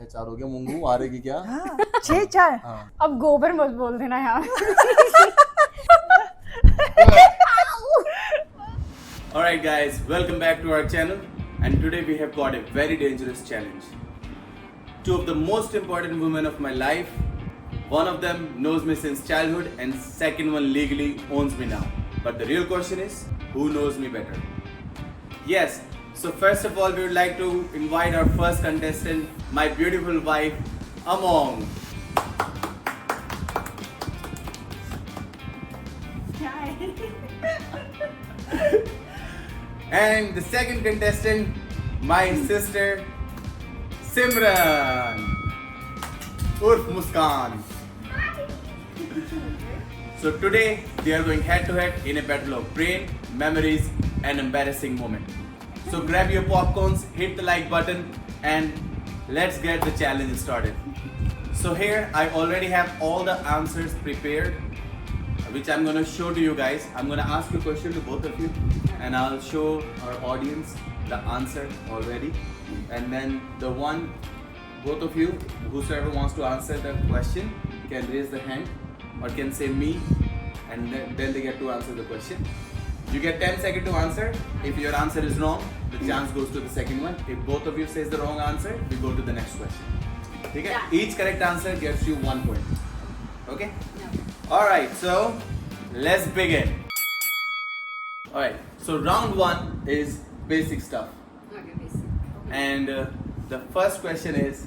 6-4 हो गया। मुंगू हारेगी क्या? हाँ 6-4। हाँ अब गोबर मत बोल देना यार। Alright guys, welcome back to our channel, and today we have got a very dangerous challenge. Two of the most important women of my life, one of them knows me since childhood and second one legally owns me now. But the real question is, who knows me better? Yes, so first of all we would like to invite our first contestant, my beautiful wife, Among. And the second contestant, my sister, Simran, Urf Muskan. So today they are going head to head in a battle of brain, memories and embarrassing moment. So grab your popcorns, hit the like button and let's get the challenge started. So here I already have all the answers prepared, which I'm gonna show to you guys. I'm gonna ask a question to both of you and I'll show our audience the answer already, and then the one, both of you, whosoever wants to answer the question can raise the hand or can say me, and then they get to answer the question. You get 10 seconds to answer. If your answer is wrong, the chance goes to the second one. If both of you says the wrong answer, we go to the next question. Okay? Yeah. Each correct answer gets you 1 point. Okay? Alright, so let's begin. Alright, so round 1 is basic stuff. Okay, basic. And the first question is,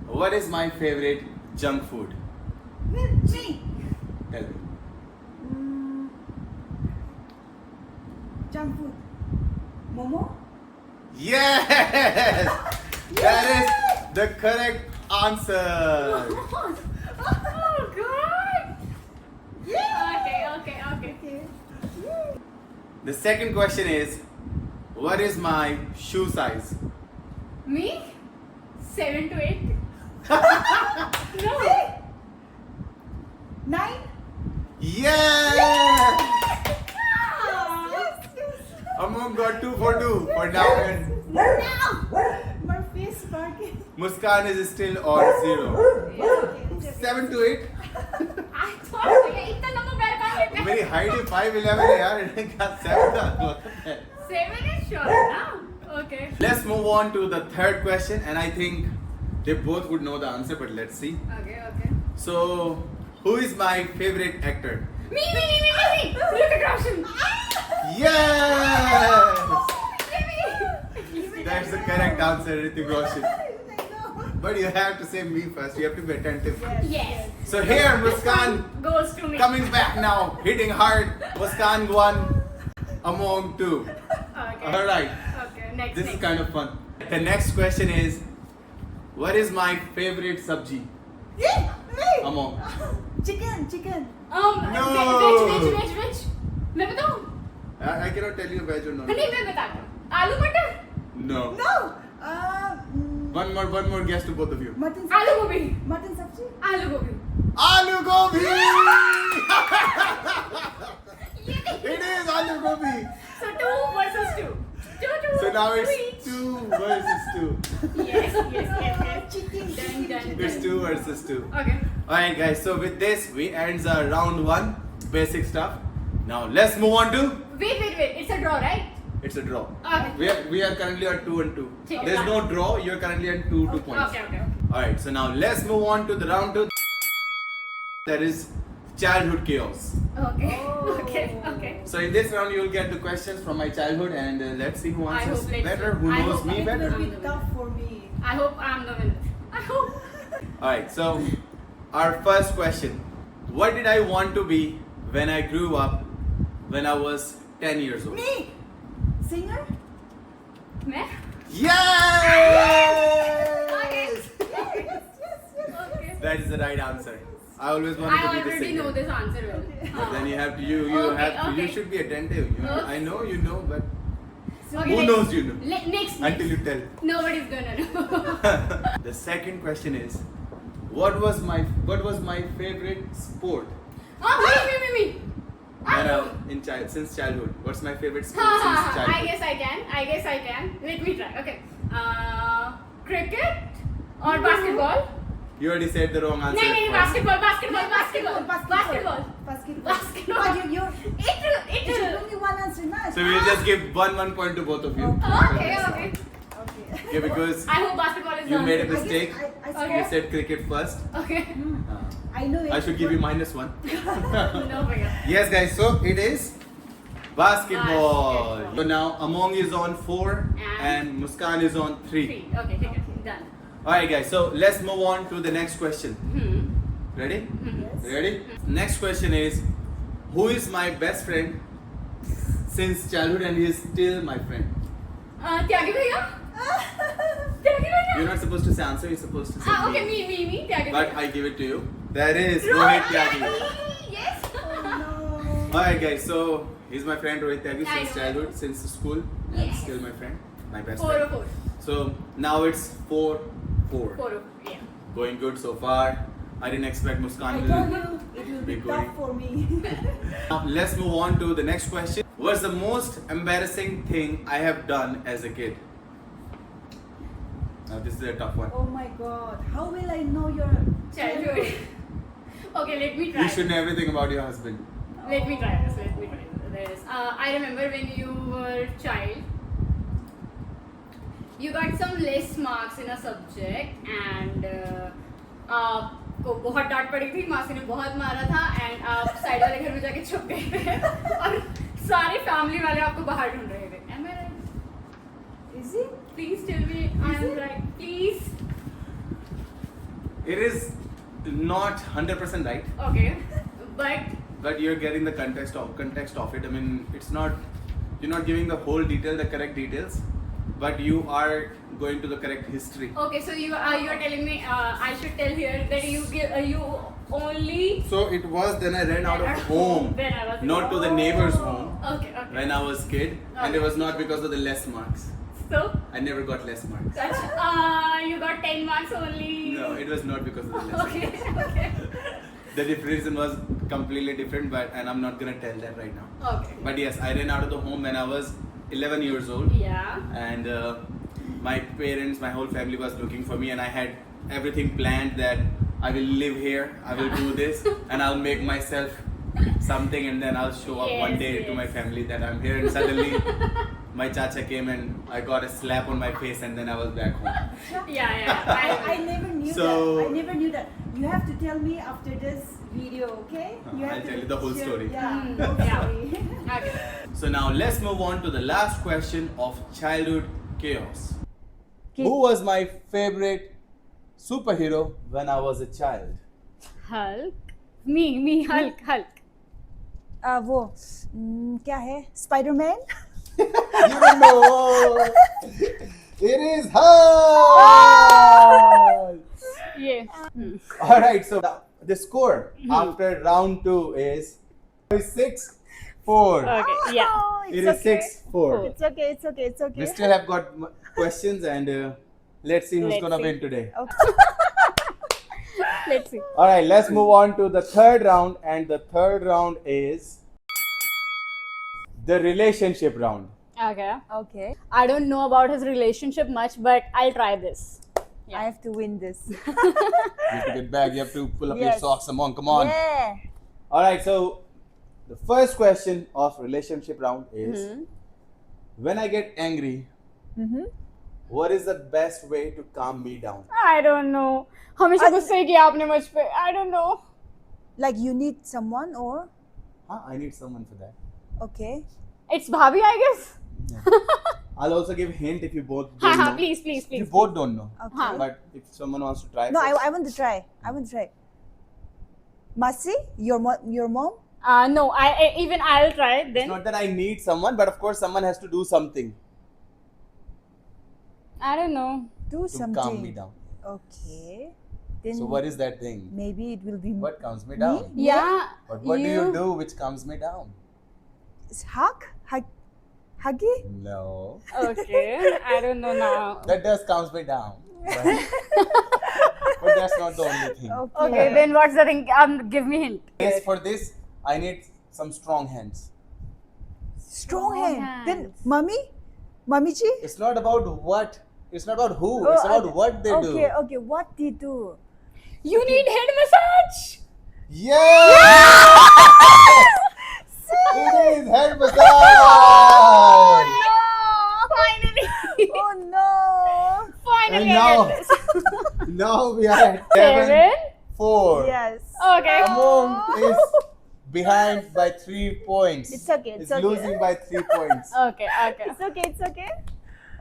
what is my favorite junk food? Me. Tell me. Junk food. Momo. Yes! That is the correct answer. Oh god. Yeah. Okay. The second question is, what is my shoe size? Me? 7 to 8. No. 9. Yeah! Yes. Among got 2 for 2 for now, and My face barking. Muskan is still on 0. 7 to 8. I thought इतना number मेरे पास है। मेरी height है 5'11" है यार, क्या 7 का? 7 is sure ना? Okay. Let's move on to the third question, and I think they both would know the answer, but let's see. Okay. So, who is my favorite actor? Me. Hrithik Roshan. Yes! Me. That's the correct answer, Hrithik Roshan. I know. But you have to say me first. You have to be attentive. Yes. So here, Muskan Goes to me. coming back now, hitting hard. Muskan 1, Among 2. Okay. All right. Okay. Next. This is kind of fun. The next question is, what is my favorite sabji? Me. Among. Chicken. No. Veg. मैं बताऊँ? I cannot tell you veg or not. नहीं मैं बताता हूँ। आलू मटर? No. No. One more guess to both of you. Mutton. आलू गोभी। Mutton sabji. आलू गोभी। Aloo gobi! It is aloo gobi. So 2 versus 2. 2. So now it's 3. 2 versus 2. Yes. Chicken. Done. It's 2 versus 2. Okay. Alright guys, so with this we end the round 1, basic stuff. Now let's move on to, Wait. It's a draw, right? it's a draw. Okay. We are currently at 2 and 2. Okay. There's no draw, you're currently at 2 points. Okay. Alright, so now let's move on to the round 2. That is childhood chaos. Okay. Oh. Okay. So in this round you will get the questions from my childhood, and let's see who I answers hope let's better, see. who I knows hope me It better. will be tough for me. I hope I'm the winner. I hope. Alright, so our first question. What did I want to be when I grew up when I was 10 years old? Me. Singer. मैं? Yes! Okay. That is the right answer. I always wanted I to be the already singer. know this answer well. But then you have to, you Okay, have to, you okay. should be attentive. I know you know, but Okay, who next. knows you know? Next. Until you tell. Nobody's gonna know. The second question is, what was my favorite sport Oh, me. when since childhood? What's my favorite sport since I childhood? guess I can. Let me try. Okay. Cricket और basketball? You already said the wrong answer. नहीं, at first. basketball. Basketball. Basketball. But you It should only one answer, na? So we'll just give one point to both of you. Okay. Okay. Okay, because I hope basketball is you the made a answer. mistake. I Okay. You said cricket first. Okay. I know it. I should give you -1. No, भैया. Yes, guys. So it is basketball. Basketball. So now Among is on 4 and Muskan is on 3. 3. Okay, ठीक है. Done. Alright, guys. So let's move on to the next question. Ready? Yes. Ready? Next question is, who is my best friend since childhood and he is still my friend? त्यागी भैया. त्यागी भैया. You're not supposed to say answer. You're supposed to say. Okay, me. me. Tyagi But भैया. I give it to you. That is Rohit Tyagi. Yes. No. Alright, guys. So he's my friend Rohit Tyagi I since know. childhood, since school, and Yes. still my friend, my best 4 friend. or 4. So now it's 4-4. 4 or 4. Yeah. Going good so far. I didn't expect I Muskan told will. you it will be Be tough going. for me. Now let's move on to the next question. What's the most embarrassing thing I have done as a kid? Now this is a tough one. Oh my God! How will I know your Childhood. Okay, let me try. You should know everything about your husband. Let me try this. I remember when you were a child, you got some less marks in a subject and आपको बहुत डांट पड़ी थी, मासी ने बहुत मारा था and आप साइड वाले घर में जाके छुप गए थे और सारे फैमिली वाले आपको बाहर ढूंढ रहे थे. Am I right? Is it? Please tell me I am right. Please. It is not 100% right, Okay. But but you're getting the context of it. I mean, it's not, you're not giving the whole detail, the correct details, but you are going to the correct history. okay, so you are telling me I should tell here that you only So it was then I ran out of home, when I was not to the neighbor's home Okay. when I was kid, and it was not because of the less marks. So, I never got less marks. you got 10 marks only. No, it was not because of the less Okay. marks. Okay. The reason was completely different, and I'm not gonna tell that right now. Okay. But yes, I ran out of the home when I was 11 years old, Yeah. and my parents, my whole family was looking for me, and I had everything planned that I will live here, I will do this, and I'll make myself something, and then I'll show up one Yes, day to yes. my family that I'm here, and suddenly my chacha came and I got a slap on my face, and then I was back home. Yeah. I never knew So- that. I never knew that. You have to tell me after this video, okay? You have I'll to tell you the whole share- story. Yeah, Mm, whole yeah. story. Okay. So now let's move on to the last question of childhood chaos. Okay. Who was my favorite superhero when I was a child? Hulk. Me, Hulk. वो क्या है? Spider-Man? You don't know. It is Hulk. Yeah. All right. So the score after round 2 is 6-4. Okay. Yeah. Oh, It it's is okay. 6-4. It's okay. It's okay. It's okay. We still have got questions, and let's see who's Let's gonna see. win today. Okay. Let's see. All right. Let's move on to the third round, and the third round is the relationship round. Okay. Okay. I don't know about his relationship much, but I'll try this. Yeah. I have to win this. You have to get back. You have to pull up your Yes. socks. Come on. Yeah. All right. So the first question of relationship round is: when I get angry, Mm-hmm. what is the best way to calm me down? I don't know. हमेशा गुस्से किया आपने मुझ पे. I don't know. Like you need someone or I need someone for that. okay. It's Bhabhi, I guess. I'll also give hint if you both don't know. Please. If you both don't know. Okay. But if someone wants to try No, first. I want to try. I want to try. Masi, your mom? No, I'll try It's then. not that I need someone, but of course someone has to do something I don't know. Do to something. calm me down. Okay. Then So what is that thing? maybe it will be What calms me down? Yeah. But what do you do which calms me down? Huggy? No. Okay. I don't know now. That does calms me down. But, but that's not the only thing. Okay, then what's the thing? Give me hint. Yes, for this, I need some strong hands. Strong hand. Then hands. mommy ji? It's not about what It's not about who. Oh, It's about okay. what they do. Okay, what they do? You need head massage. Yeah! It is head massage. No, finally. Oh no! Finally, And I now- get this. Now we are at 7. 7-4. Yes. Okay. Among is behind by 3 points. It's okay, it's It's okay. losing by 3 points. Okay. It's okay.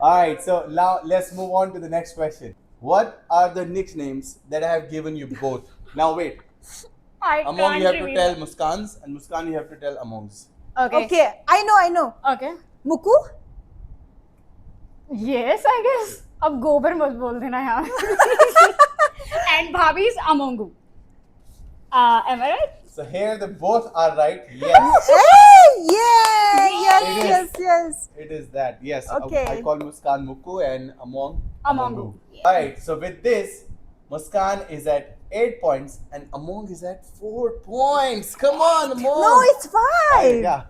Alright, so now let's move on to the next question. What are the nicknames that I have given you both? Now wait. I Among can't you have to reveal tell that. Muskan's and Muskan you have to tell Among's. Okay. Okay, I know. Okay. Muku? Yes, I guess. अब गोबर मत बोल देना यार. And Bhabhi is Amongu. Am I right? So here the both are right. Yes. Hey! Yeah! It Yes. It is that. Yes. Okay. I call Muskan Muku and Among Amongu. Yeah. Alright, so with this, Muskan is at 8 points and Among is at 4 points. Come on, Among. No, it's 5. Yeah.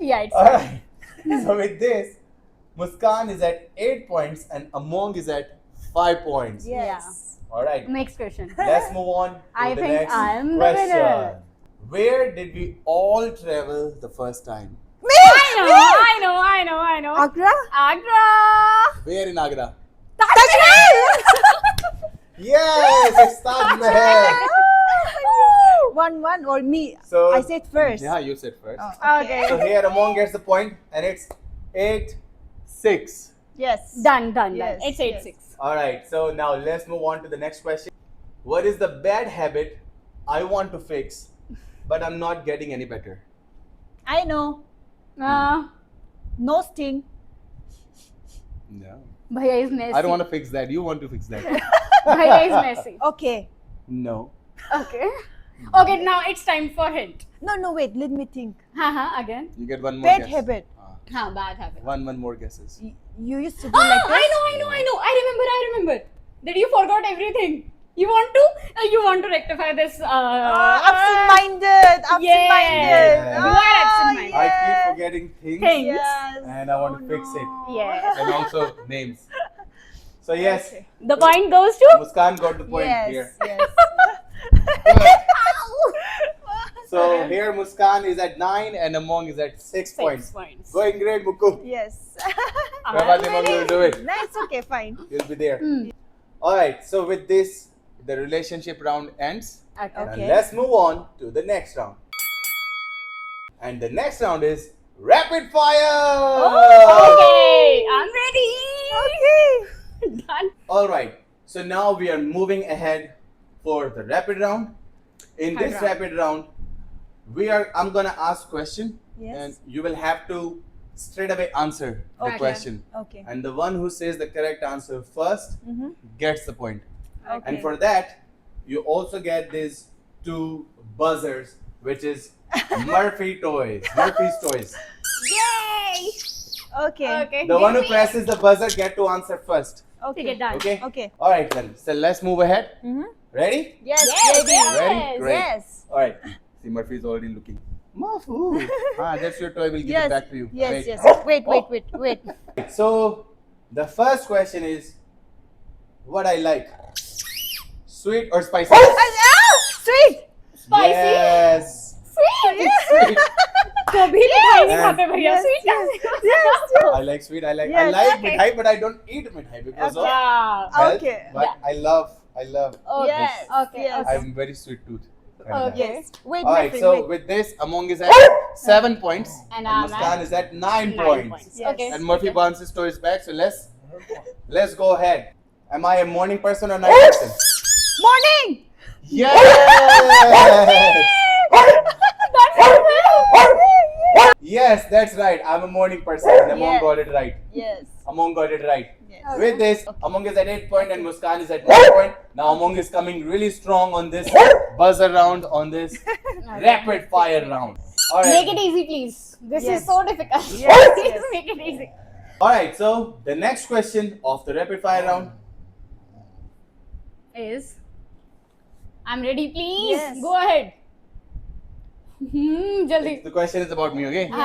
Yeah, it's Alright. So with this, Muskan is at 8 points and Among is at 5 points. Yes. Alright. Next question. Let's move on to I the think next I am the question. winner. Where did we all travel the first time? Me! I know. Agra? Agra. Where in Agra? Taj Mahal! Yes, it's Taj Mahal. 1-1 or me? So I said first. Yeah, you said first. Oh, Okay. So here Among gets the point and it's 8-6. Yes. Done. Yes, It's yes. 8-6. Alright, so now let's move on to the next question. What is the bad habit I want to fix but I'm not getting any better? I know. No sting. No. Bhaiya is messy. I don't want to fix that. You want to fix that. Bhaiya is messy. Okay. No. Okay. Okay, now it's time for hint. No, wait. Let me think. Again. You get one more Bad guess. habit. Bad habit. One more guesses. You used to do like this. I know. I remember. That you forgot everything. You want to rectify this. Absent-minded. Yeah. You are absent-minded. I keep forgetting things Things. Yes. and I want to fix it. Yeah. And also names. So yes, Okay. The point goes to. Muskan got the point Yes. here. Yes. So here Muskan is at 9 and Among is at 6 points. Going great, Muku. Yes. Prabhadev, you will do it. No, it's okay. Fine. You'll be there. Alright, so with this, the relationship round ends. Okay. And Okay. let's move on to the next round. And the next round is rapid fire! Okay, I'm ready. Okay. Done. Alright, so now we are moving ahead for the rapid round. In this Round. rapid round, I'm gonna ask question Yes. and you will have to straight away answer the Okay. question. Okay. And the one who says the correct answer first gets the point. Okay. And for that, you also get these 2 buzzers, which is Murphy's Toys. Yay. Okay. Okay. The one who presses the buzzer get to answer first. Okay, done. Okay? Okay. Alright then. So let's move ahead. Ready? Yes. Yes. Yes. Ready? Great. Yes. Alright. See, Murphy is already looking. Mafu. That's your toy. We'll give Yes. it back to you. Yes. Wait. Yes. Wait. So, the first question is, what I like? Sweet or spicy? Sweet. Spicy. Yes. Sweet. Sweet. कभी मिठाई नहीं Yes. खाते भैया Yes, sweet yes, I like sweet. I like Yes. Okay. mithai, but I don't eat mithai because of Yeah. health. Okay. But I love. Okay. Yes. Okay. Yes. I'm very sweet tooth. Okay. Yes. Wait. Alright, Murphy, so wait. with this, Among is at 7 points, And and I'm Muskan at is at 9 9 points. Yes. Okay. And Murphy wants his toys back, so let's go ahead. Am I a morning person or night person? Morning. Yes! Yes, that's right. I'm a morning person. And Among Yes. got it right. Yes. Among got it right. Yes. With this, Among is at 8 point and Muskan is at 9 point. Now Among is coming really strong on this buzzer round, on this rapid fire round. Alright. Make it easy, please. This Yes. is so difficult. Yes, Please yes. make it easy. Alright, so the next question of the rapid fire round. Is I'm ready, please. Yes. Go ahead. Jaldi. The question is about me, okay? We know.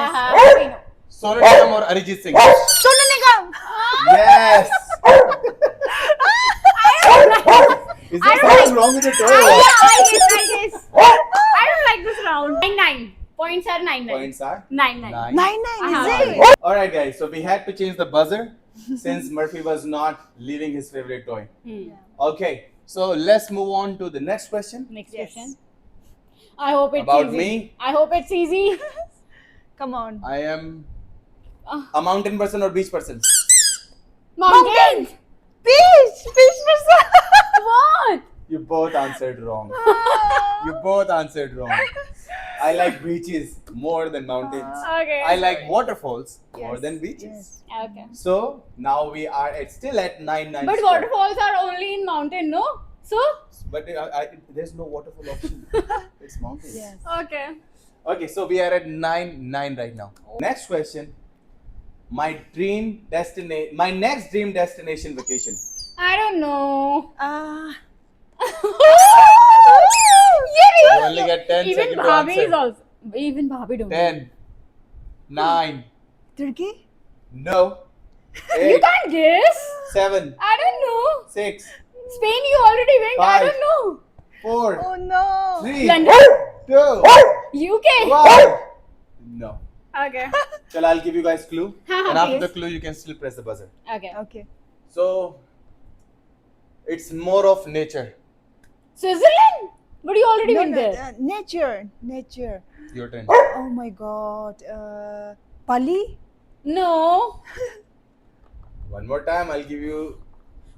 Sonu Nigam or Arijit Singh? Sonu Nigam. Yes. Is there something wrong with the toy? I don't like this round. 9-9. Points are 9-9. Points are 9-9. 9-9, Uh-huh. is it? All right, guys. So we had to change the buzzer since Murphy was not leaving his favorite toy. Okay. So let's move on to the next question. Next Yes. question. I hope it's About easy. me? I hope it's easy. Come on. I am a mountain person or beach person. Mountains. Beach person. What? You both answered wrong. You both answered wrong. I like beaches more than mountains. Okay. I like waterfalls more Yes, than beaches. yes. Okay. So now we are still at 9-9. But score. waterfalls are only in mountain, no? So? But there's no waterfall option. It's mountains. Yes. Okay. Okay, so we are at 9-9 right now. Next question. My next dream destination vacation. I don't know. You only get 10 Even seconds to Bhabhi is answer. also. Even Bhabhi don't know. 10, 9, Turkey? no, You 8, can't guess. 7, I don't know. 6, Spain, you already went. I 5. don't know. 4, Oh no. 3, London? 2, UK. 1. No. Okay. Chal, I'll give you guys clue. Haha, And after please. the clue, you can still press the buzzer. Okay. Okay. So, it's more of nature. Switzerland? But you already No, went no, there. nature. Your turn. Oh my god. Bali? No. One more time, I'll give you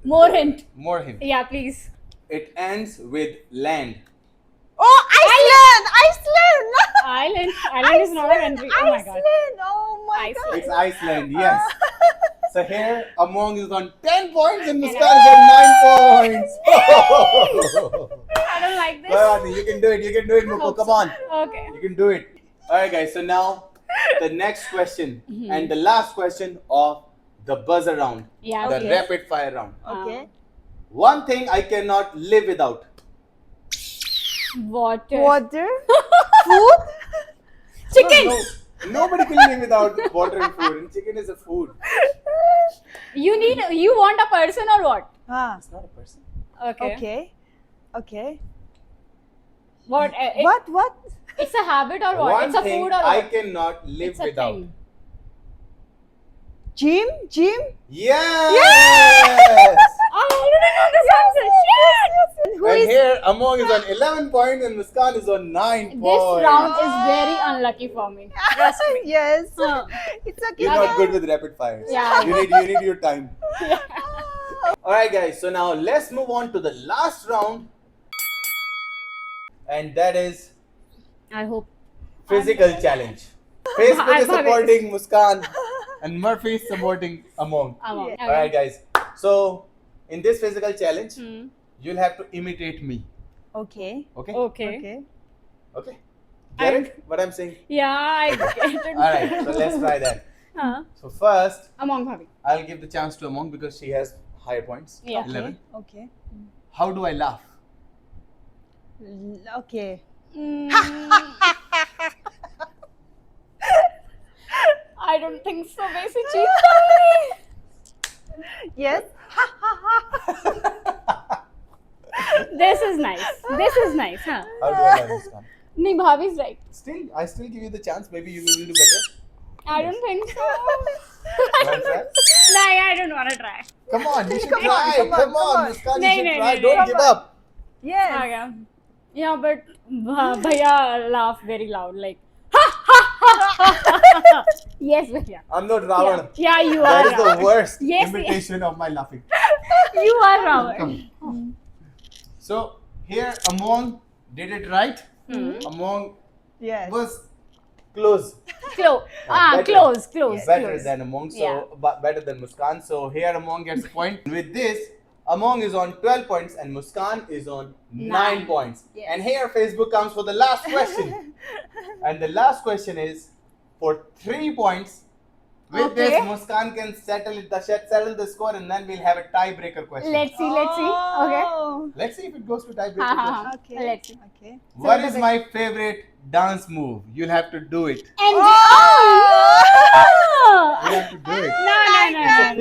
More hint. more hint. Yeah, please. It ends with land. Oh, Iceland! Island. Island is not a country. Oh my god. Iceland! Oh my Iceland. It's Iceland, yes. So here, Among is on 10 points and Muskan is on 9 points. I don't like this. Well, you can do it, Mukko. Come on. Okay. You can do it. Alright, guys, so now the next question and the last question of the buzzer round, Yeah, the okay. rapid fire round. Okay. One thing I cannot live without. Water. Water? Food? Chicken. No, nobody can live without water and food, and chicken is a food. You want a person or what? Ah, It's not a person. Okay. okay. What? What? It's a habit or what? One It's a thing food or I what? cannot live It's a without. thing. Gym? Yes! I already know this answer. Shit! Who And is here, Among is on 11 points and Muskan is on 9 This points. round is very unlucky for me. Trust me. Yes. Huh. It's okay. You're not good with rapid fires. Yeah. You need your time. Alright guys, so now let's move on to the last round. And that is I hope. physical challenge. Facebook I'm is supporting Muskan and Murphy is supporting Among. Okay. Alright guys, so in this physical challenge, Hmm. you'll have to imitate me. Okay. Okay? Okay. Okay. Okay? Get it? What I'm saying? Yeah, I get it. Alright, so let's try that. Huh? So first, Among Bhabhi. I'll give the chance to Among because she has higher points. Yeah. 11. Okay. How do I laugh? Okay. I don't think so. Basic cheat. Yes. This is nice. This is nice, huh? How do I laugh, Muskan? No, Bhabhi's right. I still give you the chance. Maybe you will do better. I don't think so. Wanna try? No, I don't want to try. Come on, you should Come on, try. come on, Come on, come on. Muskan, you No, should no, try. no, Don't come give on. up. Yes. Okay. Yeah, but Bhaiya laugh very loud, like. Yes, Bhaiya. I'm not Ravan. Yeah, you That are. is the Ravan. worst Yes, imitation of my laughing. You are Ravan. So here, Among did it right. Hmm. Among Yes. was close. Close. Better. Close. Better Close. than Among, so Yeah. better than Muskan. So here Among gets a point. With this, Among is on 12 points and Muskan is on 9 points. Yes. And here Facebook comes for the last question. And the last question is for 3 points. With this, Okay. Muskan can settle the score, and then we'll have a tiebreaker question. Let's see. Okay. Oh. Let's see if it goes to tiebreaker Ha, ha, question. ha. Okay. Let's see. Okay. What is my favorite dance move? You'll have to do it. And You'll oh! have to do it. No.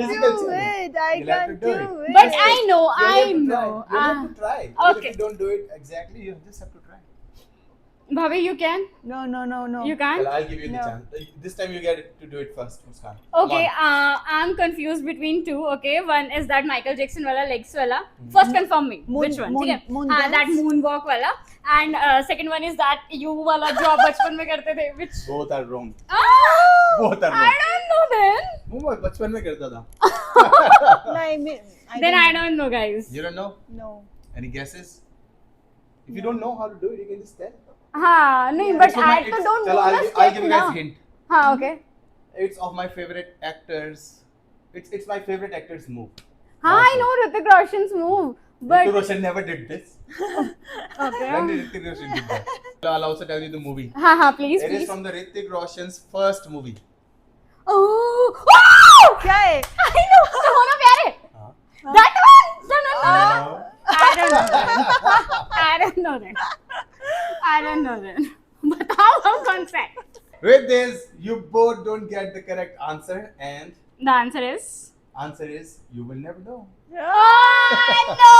Physical Do challenge. it. I You'll have to can't do do it. But I know. You'll have to try. Ah. You'll have to try. Even Okay. if you don't do it exactly, you just have to try. Bhavi, you can. No. You can't. Well, I'll give you the No. chance. This time you get to do it first, Muskan. Okay, Come on. I'm confused between two. Okay, one is that Michael Jackson wala legs wala. First confirm me. Which one? ठीक है? moon हाँ, that dance? moonwalk wala. And second one is that you wala जो आप बचपन में करते थे. Which? Both are wrong. Oh, Both are I wrong. don't know then. वो मैं बचपन में करता था. No, I mean. Then I don't know, guys. You don't know? No. Any guesses? If you don't know how to do it, you can just tell. हाँ, नहीं, but So I my- तो it's- don't know चलो, the I'll step give you guys ना. a hint. हाँ, okay. It's of my favorite actors. It's my favorite actor's move. हाँ, I know Hrithik Roshan's move, but Hrithik Roshan never did this. okay. When did Hrithik Roshan did that? So I'll also tell you the movie. हाँ, please, It is please. from the Hrithik Roshan's first movie. Oh, wow! क्या है? I know. तो होना प्यारे. हाँ. That one. No. No. I don't know that. I don't know that. बताओ हम कौन सा है? With this, you both don't get the correct answer, and The answer is. answer is you will never know. Oh, no.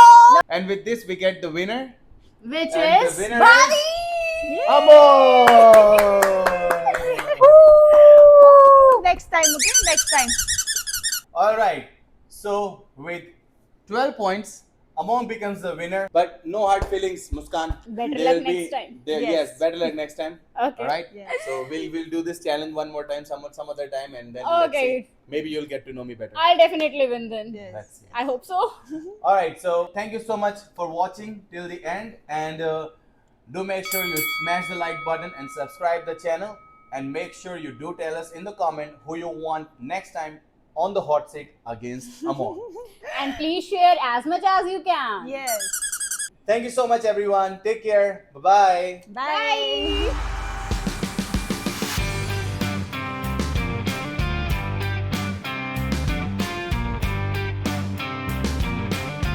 And with this, we get the winner. Which And is the winner Bali. Amol! Next time, okay? Next time. All right. So with 12 points, Amon becomes the winner. But no hard feelings, Muskan. Better There'll luck next time. Yes. Yes. Better luck next time. Okay. All right. Yes. So we'll do this challenge one more time, some other time, and then Okay. let's see. Maybe you'll get to know me better. I'll definitely win then. Yes. Let's see. I hope so. All right. So thank you so much for watching till the end, and do make sure you smash the like button and subscribe the channel, and make sure you do tell us in the comment who you want next time on the hot seat against Amon. And please share as much as you can. Yes. Thank you so much, everyone. Take care. Bye-bye. Bye.